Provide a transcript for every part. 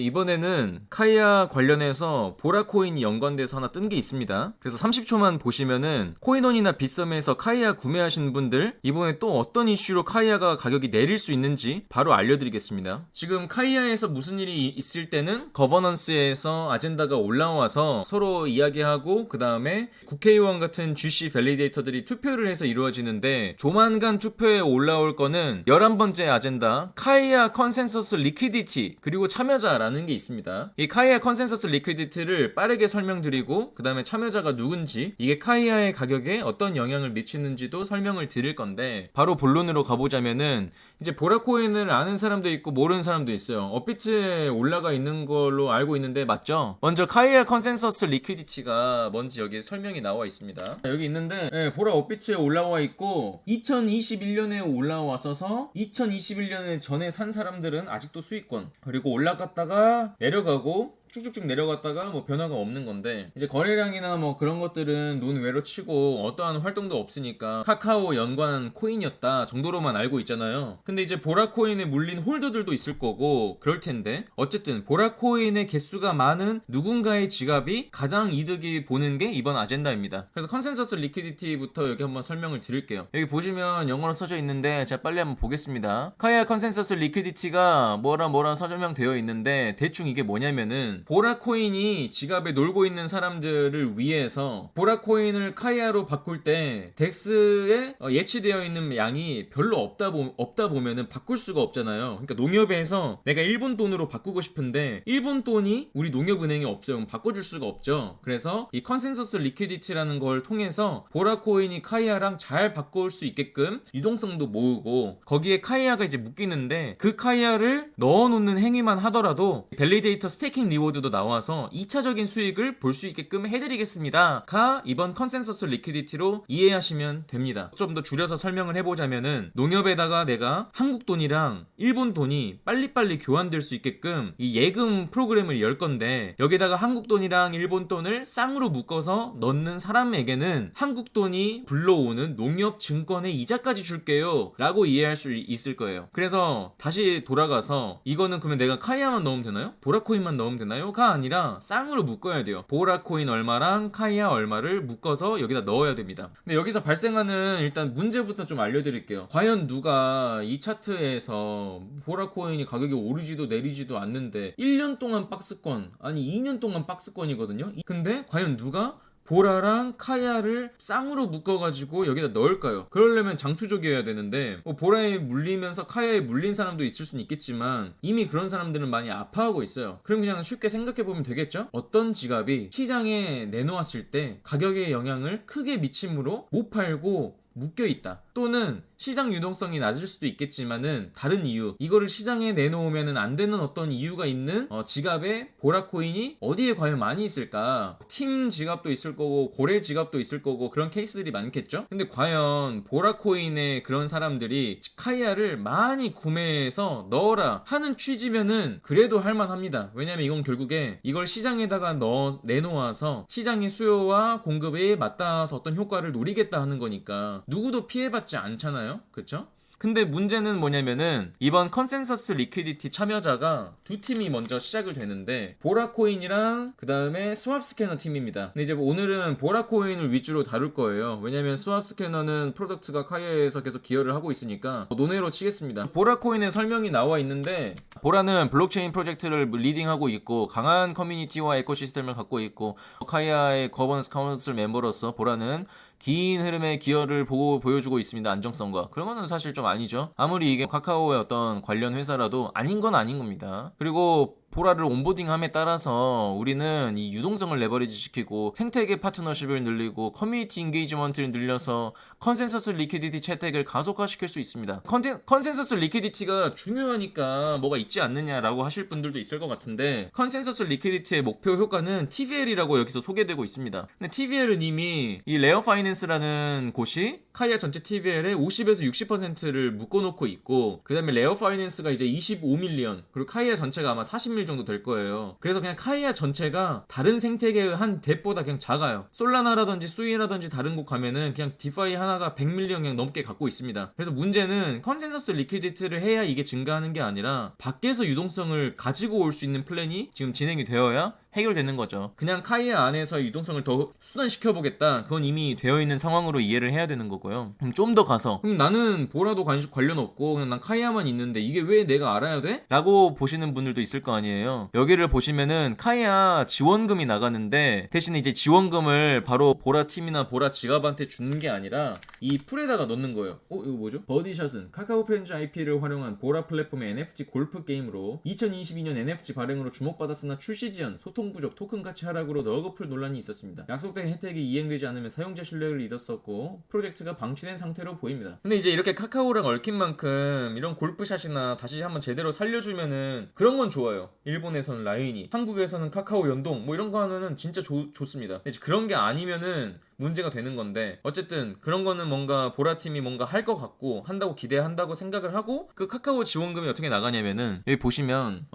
이번에는 카이아 관련해서 보라 코인이 연관돼서 하나 뜬 게 있습니다. 그래서 30초만 보시면은 코인원이나 빗썸에서 카이아 구매하신 분들 이번에 또 어떤 이슈로 카이아가 가격이 내릴 수 있는지 바로 알려드리겠습니다. 지금 카이아에서 무슨 일이 있을 때는 거버넌스에서 아젠다가 올라와서 서로 이야기하고 그 다음에 국회의원 같은 GC 밸리데이터들이 투표를 해서 이루어지는데 조만간 투표에 올라올 거는 11번째 아젠다 카이아 컨센서스 리퀴디티 그리고 참여자라는 게 있습니다. 이 카이아 컨센서스 리퀴디티를 빠르게 설명드리고 그 다음에 참여자가 누군지 이게 카이아의 가격에 어떤 영향을 미치는지도 설명을 드릴 건데 바로 본론으로 가보자면은 이제 보라 코인을 아는 사람도 있고 모르는 사람도 있어요. 업비트에 올라가 있는 걸로 알고 있는데 맞죠? 먼저 카이아 컨센서스 리퀴디티가 뭔지 여기 설명이 나와 있습니다. 여기 있는데 보라 업비트에 올라와 있고 2021년에 올라왔어서 2021년에 전에 산 사람들은 아직도 수익권 그리고 올라갔다가 내려가고 쭉쭉쭉 내려갔다가 뭐 변화가 없는 건데 이제 거래량이나 뭐 그런 것들은 논외로 치고 어떠한 활동도 없으니까 카카오 연관 코인이었다 정도로만 알고 있잖아요. 근데 이제 보라 코인에 물린 홀더들도 있을 거고 그럴 텐데 어쨌든 보라 코인의 개수가 많은 누군가의 지갑이 가장 이득이 보는 게 이번 아젠다입니다. 그래서 컨센서스 리퀴디티부터 여기 한번 설명을 드릴게요. 여기 보시면 영어로 써져 있는데 제가 빨리 한번 보겠습니다. 카이아 컨센서스 리퀴디티가 뭐라 설명되어 있는데 대충 이게 뭐냐면은 보라 코인이 지갑에 놀고 있는 사람들을 위해서 보라 코인을 카이아로 바꿀 때 덱스에 예치되어 있는 양이 별로 없다 보면은 바꿀 수가 없잖아요. 그러니까 농협에서 내가 일본 돈으로 바꾸고 싶은데 일본 돈이 우리 농협은행에 없어요. 그럼 바꿔줄 수가 없죠. 그래서 이 컨센서스 리퀴디티라는 걸 통해서 보라 코인이 카이아랑 잘 바꿀 수 있게끔 유동성도 모으고 거기에 카이아가 이제 묶이는데 그 카이아를 넣어놓는 행위만 하더라도 밸리데이터 스테이킹 리워드도 나와서 2차적인 수익을 볼 수 있게끔 해드리겠습니다 가 이번 컨센서스 리퀴디티로 이해하시면 됩니다. 좀 더 줄여서 설명을 해보자면은 농협에다가 내가 한국 돈이랑 일본 돈이 빨리빨리 교환될 수 있게끔 이 예금 프로그램을 열 건데 여기다가 한국 돈이랑 일본 돈을 쌍으로 묶어서 넣는 사람에게는 한국 돈이 불러오는 농협 증권의 이자까지 줄게요 라고 이해할 수 있을 거예요. 그래서 다시 돌아가서 이거는 그러면 내가 카이아만 넣으면 되나요? 보라코인만 넣으면 되나요? 가 아니라 쌍으로 묶어야 돼요. 보라코인 얼마랑 카이아 얼마를 묶어서 여기다 넣어야 됩니다. 근데 여기서 발생하는 일단 문제부터 좀 알려드릴게요. 과연 누가 이 차트에서 보라코인이 가격이 오르지도 내리지도 않는데 1년 동안 박스권 아니 2년 동안 박스권이거든요. 근데 과연 누가 보라랑 카이아를 쌍으로 묶어가지고 여기다 넣을까요? 그러려면 장투족이어야 되는데 보라에 물리면서 카이아에 물린 사람도 있을 수는 있겠지만 이미 그런 사람들은 많이 아파하고 있어요. 그럼 그냥 쉽게 생각해보면 되겠죠? 어떤 지갑이 시장에 내놓았을 때 가격에 영향을 크게 미침으로 못 팔고 묶여있다 또는 시장 유동성이 낮을 수도 있겠지만은 다른 이유 이거를 시장에 내놓으면 안 되는 어떤 이유가 있는 지갑에 보라코인이 어디에 과연 많이 있을까? 팀 지갑도 있을 거고 고래 지갑도 있을 거고 그런 케이스들이 많겠죠? 근데 과연 보라코인에 그런 사람들이 카이아를 많이 구매해서 넣어라 하는 취지면은 그래도 할만합니다. 왜냐면 이건 결국에 이걸 시장에다가 내놓아서 시장의 수요와 공급에 맞닿아서 어떤 효과를 노리겠다 하는 거니까 누구도 피해받지 않잖아요. 그쵸? 근데 문제는 뭐냐면은 이번 컨센서스 리퀴디티 참여자가 두 팀이 먼저 시작을 되는데 보라코인이랑 그 다음에 스왑 스캐너 팀입니다. 근데 이제 오늘은 보라코인을 위주로 다룰 거예요. 왜냐면 스왑 스캐너는 프로덕트가 카이아에서 계속 기여를 하고 있으니까 논외로 치겠습니다. 보라코인의 설명이 나와 있는데 보라는 블록체인 프로젝트를 리딩하고 있고 강한 커뮤니티와 에코시스템을 갖고 있고 카이아의 거버넌스 카운슬 멤버로서 보라는 긴 흐름의 기여를 보여주고 있습니다. 안정성과. 그러면은 사실 좀 아니죠. 아무리 이게 카카오의 어떤 관련 회사라도 아닌 건 아닌 겁니다. 그리고 보라를 온보딩함에 따라서 우리는 이 유동성을 레버리지 시키고 생태계 파트너십을 늘리고 커뮤니티 인게이지먼트를 늘려서 컨센서스 리퀴디티 채택을 가속화시킬 수 있습니다. 컨센서스 리퀴디티가 중요하니까 뭐가 있지 않느냐라고 하실 분들도 있을 것 같은데 컨센서스 리퀴디티의 목표 효과는 TVL이라고 여기서 소개되고 있습니다. 근데 TVL은 이미 이 레어 파이낸스라는 곳이 카이아 전체 TVL의 50에서 60%를 묶어놓고 있고 그 다음에 레어 파이낸스가 이제 25밀리언 그리고 카이아 전체가 아마 40밀리언 정도 될 거예요. 그래서 그냥 카이아 전체가 다른 생태계의 한 뎁보다 그냥 작아요. 솔라나라든지 수이라든지 다른 곳 가면은 그냥 디파이 하나가 100밀리언 그냥 넘게 갖고 있습니다. 그래서 문제는 컨센서스 리퀴디티를 해야 이게 증가하는 게 아니라 밖에서 유동성을 가지고 올 수 있는 플랜이 지금 진행이 되어야 해결되는 거죠. 그냥 카이아 안에서 유동성을 더 순환시켜 보겠다, 그건 이미 되어 있는 상황으로 이해를 해야 되는 거고요. 그럼 좀 더 가서, 그럼 나는 보라도 관련 없고 그냥 난 카이아만 있는데 이게 왜 내가 알아야 돼? 라고 보시는 분들도 있을 거 아니에요. 여기를 보시면은 카이아 지원금이 나가는데, 대신에 이제 지원금을 바로 보라 팀이나 보라 지갑한테 주는 게 아니라 이 풀에다가 넣는 거예요. 이거 뭐죠? 버디샷은 카카오 프렌즈 IP를 활용한 보라 플랫폼의 NFT 골프 게임으로 2022년 NFT 발행으로 주목받았으나 출시 지연, 소통 부족, 토큰 가치 하락으로 너그풀 논란이 있었습니다. 약속된 혜택이 이행되지 않으면 사용자 신뢰를 잃었었고 프로젝트가 방치된 상태로 보입니다. 근데 이제 이렇게 카카오랑 얽힌 만큼 이런 골프샷이나 다시 한번 제대로 살려주면은 그런 건 좋아요. 일본에서는 라인이, 한국에서는 카카오 연동 뭐 이런 거 하면은 진짜 좋습니다. 근데 그런 게 아니면은 문제가 되는 건데, 어쨌든 그런 거는 뭔가 보라팀이 뭔가 할 것 같고 한다고 기대한다고 생각을 하고, 그 카카오 지원금이 어떻게 나가냐면은 여기 보시면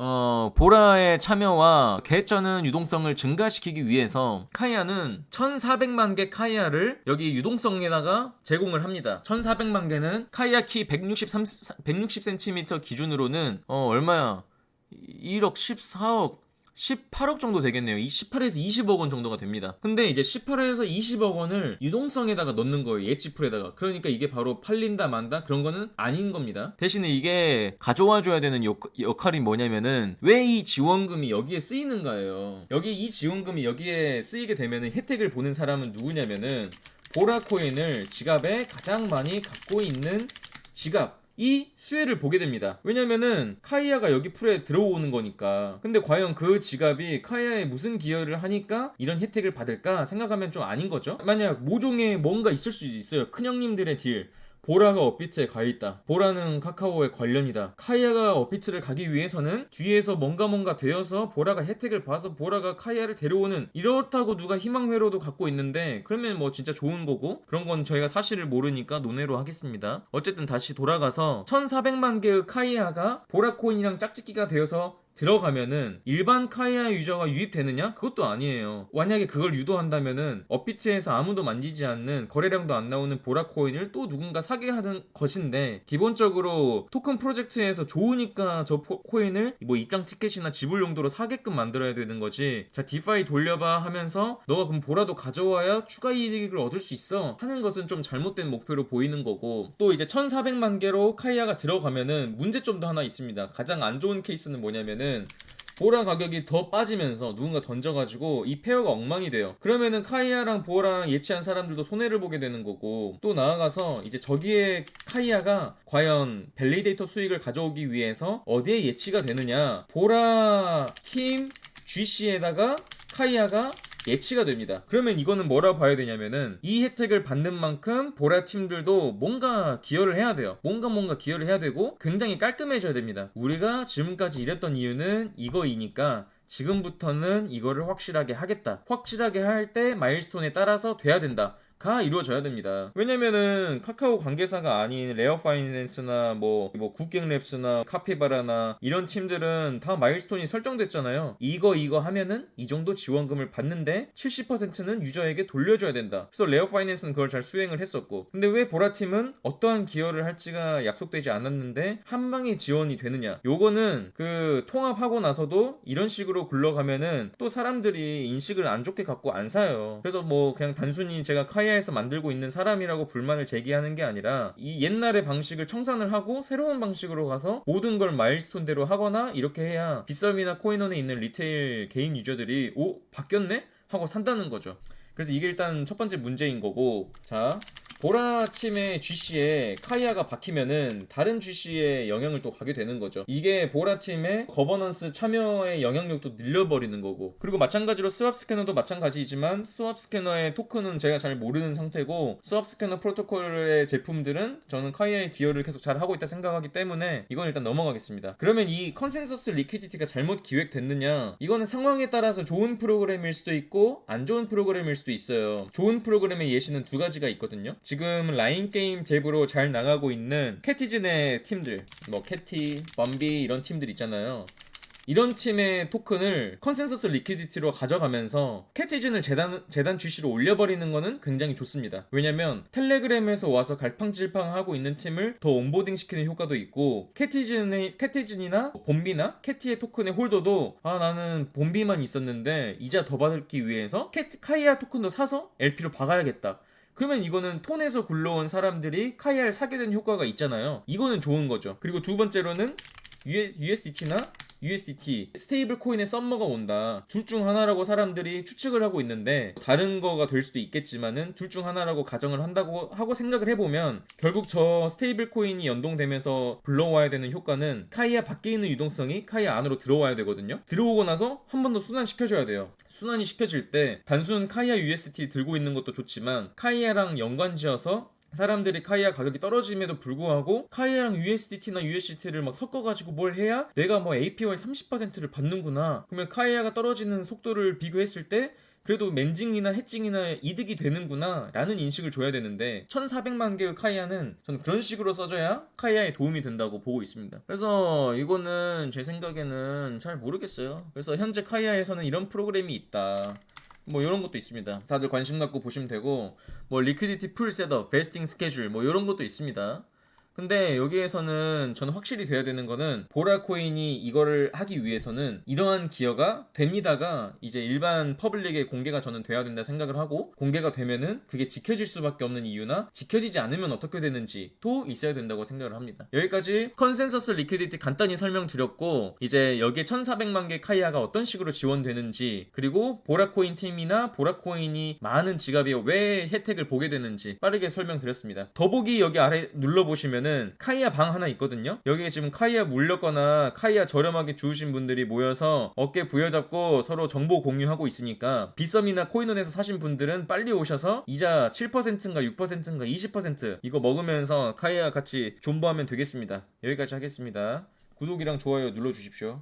보라의 참여와 개쩌는 유동성을 증가시키기 위해서 카이아는 1400만 개 카이아를 여기 유동성에다가 제공을 합니다. 1400만 개는 카이아 키 160cm 기준으로는 얼마야? 1억 14억 18억 정도 되겠네요. 18에서 20억 원 정도가 됩니다. 근데 이제 18에서 20억 원을 유동성에다가 넣는 거예요. 예치풀에다가. 그러니까 이게 바로 팔린다 만다 그런 거는 아닌 겁니다. 대신에 이게 가져와줘야 되는 역할이 뭐냐면은, 왜 이 지원금이 여기에 쓰이는가예요. 여기 이 지원금이 여기에 쓰이게 되면은 혜택을 보는 사람은 누구냐면은, 보라코인을 지갑에 가장 많이 갖고 있는 지갑, 이 수혜를 보게 됩니다. 왜냐면은 카이아가 여기 풀에 들어오는 거니까. 근데 과연 그 지갑이 카이아에 무슨 기여를 하니까 이런 혜택을 받을까 생각하면 좀 아닌 거죠. 만약 모종에 뭔가 있을 수 있어요. 큰형님들의 딜, 보라가 업비트에 가있다, 보라는 카카오에 관련이다, 카이아가 업비트를 가기 위해서는 뒤에서 뭔가 되어서 보라가 혜택을 봐서 보라가 카이아를 데려오는, 이렇다고 누가 희망회로도 갖고 있는데 그러면 뭐 진짜 좋은 거고, 그런 건 저희가 사실을 모르니까 논외로 하겠습니다. 어쨌든 다시 돌아가서 1400만 개의 카이아가 보라코인이랑 짝짓기가 되어서 들어가면은 일반 카이아 유저가 유입되느냐? 그것도 아니에요. 만약에 그걸 유도한다면은 업비트에서 아무도 만지지 않는, 거래량도 안 나오는 보라코인을 또 누군가 사게 하는 것인데, 기본적으로 토큰 프로젝트에서 좋으니까 저 코인을 뭐 입장 티켓이나 지불 용도로 사게끔 만들어야 되는 거지. 자, 디파이 돌려봐 하면서 너가 그럼 보라도 가져와야 추가 이익을 얻을 수 있어 하는 것은 좀 잘못된 목표로 보이는 거고, 또 이제 1400만 개로 카이아가 들어가면은 문제점도 하나 있습니다. 가장 안 좋은 케이스는 뭐냐면은, 보라 가격이 더 빠지면서 누군가 던져가지고 이 페어가 엉망이 돼요. 그러면은 카이아랑 보라랑 예치한 사람들도 손해를 보게 되는 거고, 또 나아가서 이제 저기에 카이아가 과연 밸리데이터 수익을 가져오기 위해서 어디에 예치가 되느냐, 보라 팀 GC에다가 카이아가 예치가 됩니다. 그러면 이거는 뭐라 봐야 되냐면은, 이 혜택을 받는 만큼 보라 팀들도 뭔가 기여를 해야 돼요. 뭔가 기여를 해야 되고 굉장히 깔끔해져야 됩니다. 우리가 지금까지 이랬던 이유는 이거이니까 지금부터는 이거를 확실하게 하겠다, 확실하게 할 때 마일스톤에 따라서 돼야 된다 가 이루어져야 됩니다. 왜냐면은 카카오 관계사가 아닌 레어 파이낸스나 뭐 국경랩스나 카피바라나 이런 팀들은 다 마일스톤이 설정됐잖아요. 이거 하면은 이 정도 지원금을 받는데 70%는 유저에게 돌려줘야 된다. 그래서 레어 파이낸스는 그걸 잘 수행을 했었고, 근데 왜 보라팀은 어떠한 기여를 할지가 약속되지 않았는데 한 방에 지원이 되느냐. 요거는 그 통합하고 나서도 이런 식으로 굴러가면은 또 사람들이 인식을 안 좋게 갖고 안 사요. 그래서 뭐 그냥 단순히 제가 카이아에서 만들고 있는 사람이라고 불만을 제기하는 게 아니라, 이 옛날의 방식을 청산을 하고 새로운 방식으로 가서 모든 걸 마일스톤대로 하거나 이렇게 해야 빗썸이나 코인원에 있는 리테일 개인 유저들이 바뀌었네? 하고 산다는 거죠. 그래서 이게 일단 첫 번째 문제인 거고, 자, 보라 팀의 GC에 카이아가 박히면은 다른 GC에 영향을 또 가게 되는 거죠. 이게 보라 팀의 거버넌스 참여의 영향력도 늘려버리는 거고, 그리고 마찬가지로 스왑 스캐너도 마찬가지이지만 스왑 스캐너의 토큰은 제가 잘 모르는 상태고, 스왑 스캐너 프로토콜의 제품들은 저는 카이아의 기여를 계속 잘 하고 있다 생각하기 때문에 이건 일단 넘어가겠습니다. 그러면 이 컨센서스 리퀴디티가 잘못 기획됐느냐? 이거는 상황에 따라서 좋은 프로그램일 수도 있고 안 좋은 프로그램일 수도 있어요. 좋은 프로그램의 예시는 두 가지가 있거든요. 지금 라인게임 잽으로 잘 나가고 있는 캐티즌의 팀들, 뭐 캐티, 범비 이런 팀들 있잖아요. 이런 팀의 토큰을 컨센서스 리퀴디티로 가져가면서 캐티즌을 재단 GC로 올려버리는 거는 굉장히 좋습니다. 왜냐면 텔레그램에서 와서 갈팡질팡하고 있는 팀을 더 온보딩 시키는 효과도 있고, 캐티즌이나 봄비나 캐티의 토큰의 홀더도 나는 봄비만 있었는데 이자 더 받기 위해서 카이아 토큰도 사서 LP로 박아야겠다. 그러면 이거는 톤에서 굴러온 사람들이 카이아를 사게 된 효과가 있잖아요. 이거는 좋은 거죠. 그리고 두 번째로는 USDT나 USDT 스테이블 코인의 썸머가 온다. 둘 중 하나라고 사람들이 추측을 하고 있는데, 다른 거가 될 수도 있겠지만은 둘 중 하나라고 가정을 한다고 하고 생각을 해보면, 결국 저 스테이블 코인이 연동되면서 불러와야 되는 효과는 카이아 밖에 있는 유동성이 카이아 안으로 들어와야 되거든요. 들어오고 나서 한 번 더 순환시켜줘야 돼요. 순환이 시켜질 때 단순 카이아 USDT 들고 있는 것도 좋지만 카이아랑 연관지어서 사람들이 카이아 가격이 떨어짐에도 불구하고 카이아랑 USDT나 USDT를 막 섞어가지고 뭘 해야 내가 뭐 APY 30%를 받는구나. 그러면 카이아가 떨어지는 속도를 비교했을 때 그래도 멘징이나 해칭이나 이득이 되는구나 라는 인식을 줘야 되는데, 1400만 개의 카이아는 저는 그런 식으로 써줘야 카이아에 도움이 된다고 보고 있습니다. 그래서 이거는 제 생각에는 잘 모르겠어요. 그래서 현재 카이아에서는 이런 프로그램이 있다, 뭐 이런 것도 있습니다. 다들 관심 갖고 보시면 되고, 뭐 리퀴디티 풀 셋업, 베스팅 스케줄 뭐 이런 것도 있습니다. 근데 여기에서는 저는 확실히 돼야 되는 거는, 보라코인이 이거를 하기 위해서는 이러한 기여가 됩니다가 이제 일반 퍼블릭에 공개가 저는 돼야 된다 생각을 하고, 공개가 되면은 그게 지켜질 수밖에 없는 이유나 지켜지지 않으면 어떻게 되는지도 있어야 된다고 생각을 합니다. 여기까지 컨센서스 리퀴디티 간단히 설명드렸고, 이제 여기에 1400만 개 카이아가 어떤 식으로 지원되는지, 그리고 보라코인 팀이나 보라코인이 많은 지갑에 왜 혜택을 보게 되는지 빠르게 설명드렸습니다. 더보기 여기 아래 눌러보시면 카이아 방 하나 있거든요. 여기에 지금 카이아 물렸거나 카이아 저렴하게 주우신 분들이 모여서 어깨 부여잡고 서로 정보 공유하고 있으니까, 빗썸이나 코인원에서 사신 분들은 빨리 오셔서 이자 7%인가 6%인가 20% 이거 먹으면서 카이아 같이 존버하면 되겠습니다. 여기까지 하겠습니다. 구독이랑 좋아요 눌러주십시오.